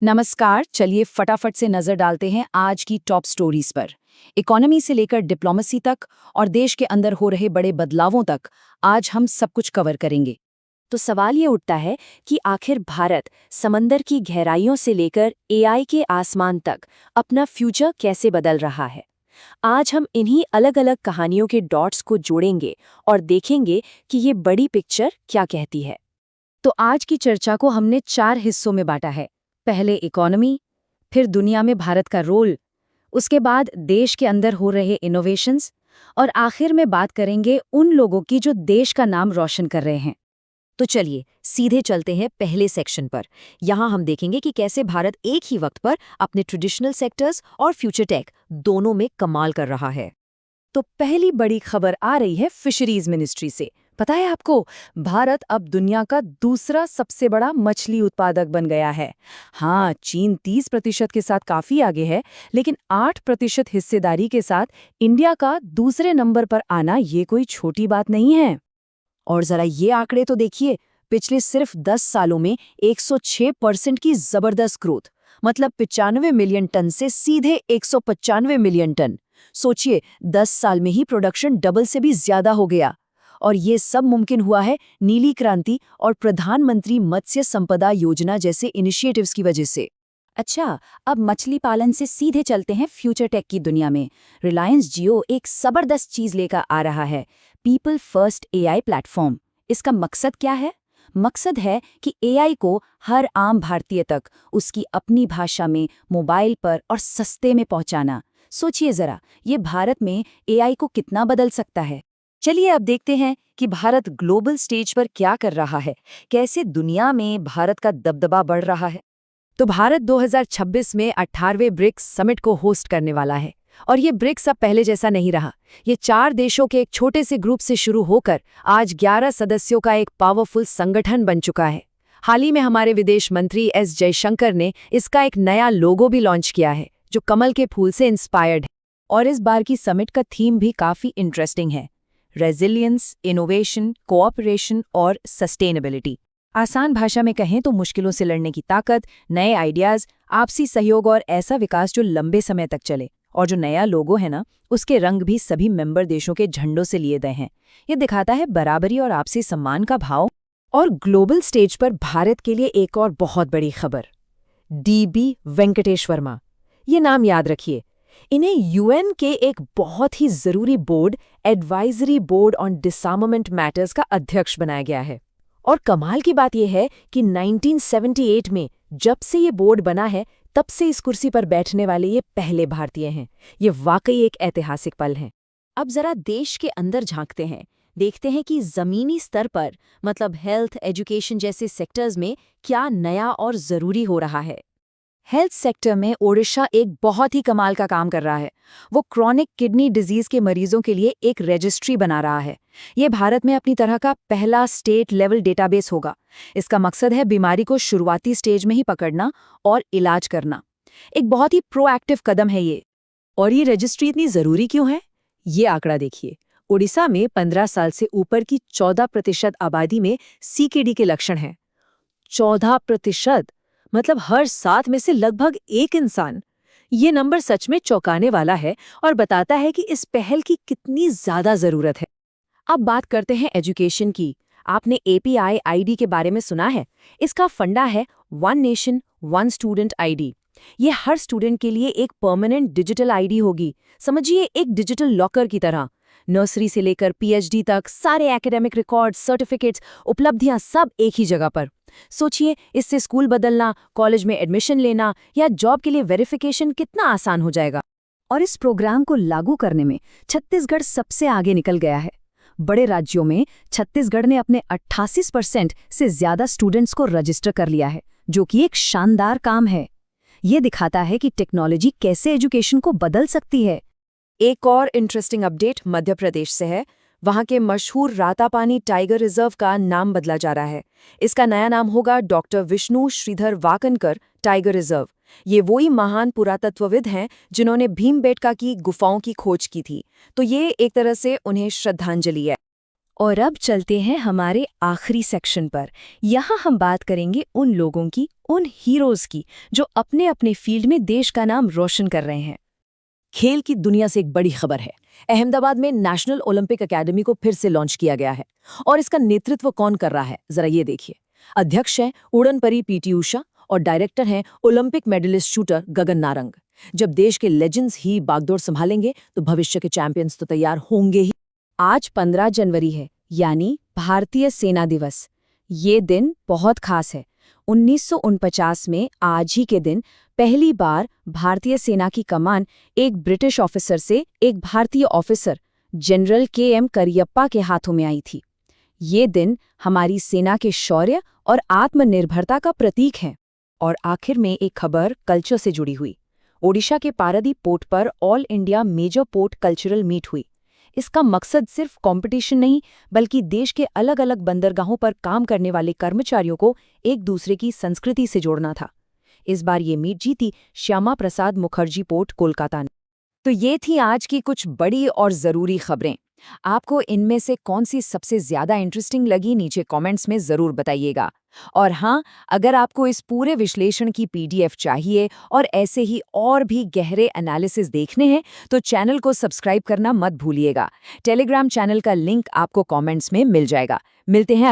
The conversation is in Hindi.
नमस्कार, चलिए फटाफट से नजर डालते हैं आज की टॉप स्टोरीज पर। इकोनॉमी से लेकर डिप्लोमेसी तक और देश के अंदर हो रहे बड़े बदलावों तक आज हम सब कुछ कवर करेंगे। तो सवाल ये उठता है कि आखिर भारत समंदर की गहराइयों से लेकर एआई के आसमान तक अपना फ्यूचर कैसे बदल रहा है। आज हम इन्हीं अलग अलग कहानियों के डॉट्स को जोड़ेंगे और देखेंगे कि ये बड़ी पिक्चर क्या कहती है। तो आज की चर्चा को हमने 4 हिस्सों में बांटा है। पहले इकोनॉमी, फिर दुनिया में भारत का रोल, उसके बाद देश के अंदर हो रहे इनोवेशंस और आखिर में बात करेंगे उन लोगों की जो देश का नाम रोशन कर रहे हैं। तो चलिए सीधे चलते हैं पहले सेक्शन पर। यहाँ हम देखेंगे कि कैसे भारत एक ही वक्त पर अपने ट्रेडिशनल सेक्टर्स और फ्यूचर टेक दोनों में कमाल कर रहा है। तो पहली बड़ी खबर आ रही है फिशरीज मिनिस्ट्री से। पता है आपको, भारत अब दुनिया का दूसरा सबसे बड़ा मछली उत्पादक बन गया है। हाँ, चीन 30% के साथ काफी आगे है, लेकिन 8% हिस्सेदारी के साथ इंडिया का दूसरे नंबर पर आना ये कोई छोटी बात नहीं है। और जरा ये आंकड़े तो देखिए, पिछले सिर्फ 10 सालों में 106% की जबरदस्त ग्रोथ, मतलब 95 मिलियन टन से सीधे 195 मिलियन टन। सोचिए, 10 साल में ही प्रोडक्शन डबल से भी ज्यादा हो गया। और ये सब मुमकिन हुआ है नीली क्रांति और प्रधानमंत्री मत्स्य संपदा योजना जैसे इनिशिएटिव्स की वजह से। अच्छा, अब मछली पालन से सीधे चलते हैं फ्यूचर टेक की दुनिया में। रिलायंस जियो एक जबरदस्त चीज लेकर आ रहा है, पीपल फर्स्ट एआई प्लेटफॉर्म। इसका मकसद क्या है? मकसद है कि एआई को हर आम भारतीय तक उसकी अपनी भाषा में, मोबाइल पर और सस्ते में पहुंचाना। सोचिए जरा, ये भारत में एआई को कितना बदल सकता है। चलिए अब देखते हैं कि भारत ग्लोबल स्टेज पर क्या कर रहा है, कैसे दुनिया में भारत का दबदबा बढ़ रहा है। तो भारत 2026 में 18वें ब्रिक्स समिट को होस्ट करने वाला है। और ये ब्रिक्स अब पहले जैसा नहीं रहा। ये 4 देशों के एक छोटे से ग्रुप से शुरू होकर आज 11 सदस्यों का एक पावरफुल संगठन बन चुका है। हाल ही में हमारे विदेश मंत्री एस जयशंकर ने इसका एक नया लोगो भी लॉन्च किया है, जो कमल के फूल से इंस्पायर्ड है। और इस बार की समिट का थीम भी काफी इंटरेस्टिंग है, रेजिलियंस, इनोवेशन, कोऑपरेशन और सस्टेनेबिलिटी। आसान भाषा में कहें तो मुश्किलों से लड़ने की ताकत, नए आइडियाज, आपसी सहयोग और ऐसा विकास जो लंबे समय तक चले। और जो नया लोगो है ना, उसके रंग भी सभी मेंबर देशों के झंडों से लिए गए हैं। ये दिखाता है बराबरी और आपसी सम्मान का भाव। और ग्लोबल स्टेज पर भारत के लिए एक और बहुत बड़ी खबर, डीबी वेंकटेश वर्मा। ये नाम याद रखिए, इन्हें यूएन के एक बहुत ही जरूरी board, advisory board on डिसआर्मामेंट matters का अध्यक्ष बनाया गया है। और कमाल की बात यह है कि 1978 में जब से ये बोर्ड बना है, तब से इस कुर्सी पर बैठने वाले ये पहले भारतीय हैं। ये वाकई एक ऐतिहासिक पल है। अब जरा देश के अंदर झांकते हैं, देखते हैं कि जमीनी स्तर पर, मतलब हेल्थ, एजुकेशन जैसे सेक्टर्स में क्या नया और जरूरी हो रहा है। हेल्थ सेक्टर में ओडिशा एक बहुत ही कमाल का काम कर रहा है। वो क्रॉनिक किडनी डिजीज के मरीजों के लिए एक रजिस्ट्री बना रहा है। ये भारत में अपनी तरह का पहला स्टेट लेवल डेटाबेस होगा। इसका मकसद है बीमारी को शुरुआती स्टेज में ही पकड़ना और इलाज करना। एक बहुत ही प्रोएक्टिव कदम है ये। और ये रजिस्ट्री इतनी जरूरी क्यों है? ये आंकड़ा देखिए, ओडिशा में 15 साल से ऊपर की 14% आबादी में सीकेडी के लक्षण हैं। 14%, मतलब हर 7 में से लगभग एक इंसान। ये नंबर सच में चौंकाने वाला है और बताता है कि इस पहल की कितनी ज्यादा जरूरत है। अब बात करते हैं एजुकेशन की। आपने एपीआई आईडी के बारे में सुना है? इसका फंडा है one nation one student ID. ये हर स्टूडेंट के लिए एक परमानेंट डिजिटल आईडी होगी। समझिए, एक डिजिटल लॉकर की तरह। नर्सरी से लेकर पीएचडी तक सारे एकेडमिक रिकॉर्ड, सर्टिफिकेट्स, उपलब्धियां सब एक ही जगह पर। सोचिए, इससे स्कूल बदलना, कॉलेज में एडमिशन लेना या जॉब के लिए वेरिफिकेशन कितना आसान हो जाएगा। और इस प्रोग्राम को लागू करने में छत्तीसगढ़ सबसे आगे निकल गया है। बड़े राज्यों में छत्तीसगढ़ ने अपने 88% से ज्यादा स्टूडेंट्स को रजिस्टर कर लिया है, जो कि एक शानदार काम है। ये दिखाता है कि टेक्नोलॉजी कैसे एजुकेशन को बदल सकती है। एक और इंटरेस्टिंग अपडेट मध्य प्रदेश से है। वहां के मशहूर रातापानी टाइगर रिजर्व का नाम बदला जा रहा है। इसका नया नाम होगा doctor Vishnu Shridhar Wakankar tiger reserve. ये वही महान पुरातत्वविद हैं जिन्होंने भीमबेटका की गुफाओं की खोज की थी, तो ये एक तरह से उन्हें श्रद्धांजलि है। और अब चलते हैं हमारे आखिरी सेक्शन पर। यहाँ हम बात करेंगे उन लोगों की, उन हीरोज़ की, जो अपने अपने फील्ड में देश का नाम रोशन कर रहे हैं। खेल की दुनिया से एक बड़ी खबर है। अहमदाबाद में नेशनल ओलंपिक एकेडमी को फिर से लॉन्च किया गया है। और इसका नेतृत्व कौन कर रहा है, जरा ये देखिए। अध्यक्ष हैं उड़न परी पीटी उषा और डायरेक्टर हैं Olympic medallist shooter Gagan Narang. जब देश के लेजेंड्स ही बागडोर संभालेंगे तो भविष्य के चैंपियंस तो तैयार होंगे ही। आज 15 जनवरी है, यानी भारतीय सेना दिवस। ये दिन बहुत खास है। 1949 में आज ही के दिन पहली बार भारतीय सेना की कमान एक ब्रिटिश ऑफिसर से एक भारतीय ऑफिसर जनरल के.एम. करियप्पा के हाथों में आई थी। ये दिन हमारी सेना के शौर्य और आत्मनिर्भरता का प्रतीक है। और आखिर में एक खबर कल्चर से जुड़ी हुई। ओडिशा के पारादीप पोर्ट पर all India major port cultural meet हुई। इसका मकसद सिर्फ कंपटीशन नहीं, बल्कि देश के अलग अलग बंदरगाहों पर काम करने वाले कर्मचारियों को एक दूसरे की संस्कृति से जोड़ना था। इस बार ये मीट जीती श्यामा प्रसाद मुखर्जी पोर्ट, कोलकाता ने। तो ये थी आज की कुछ बड़ी और ज़रूरी खबरें। आपको इनमें से कौन सी सबसे ज़्यादा इंटरेस्टिंग लगी, नीचे कमेंट्स में ज़रूर बताइएगा। और हाँ, अगर आपको इस पूरे विश्लेषण की पीडीएफ चाहिए और ऐसे ही और भी गहरे एनालिसिस देखने हैं तो चैनल को सब्सक्राइब करना मत भूलिएगा। टेलीग्राम चैनल का लिंक आपको कमेंट्स में मिल जाएगा। मिलते हैं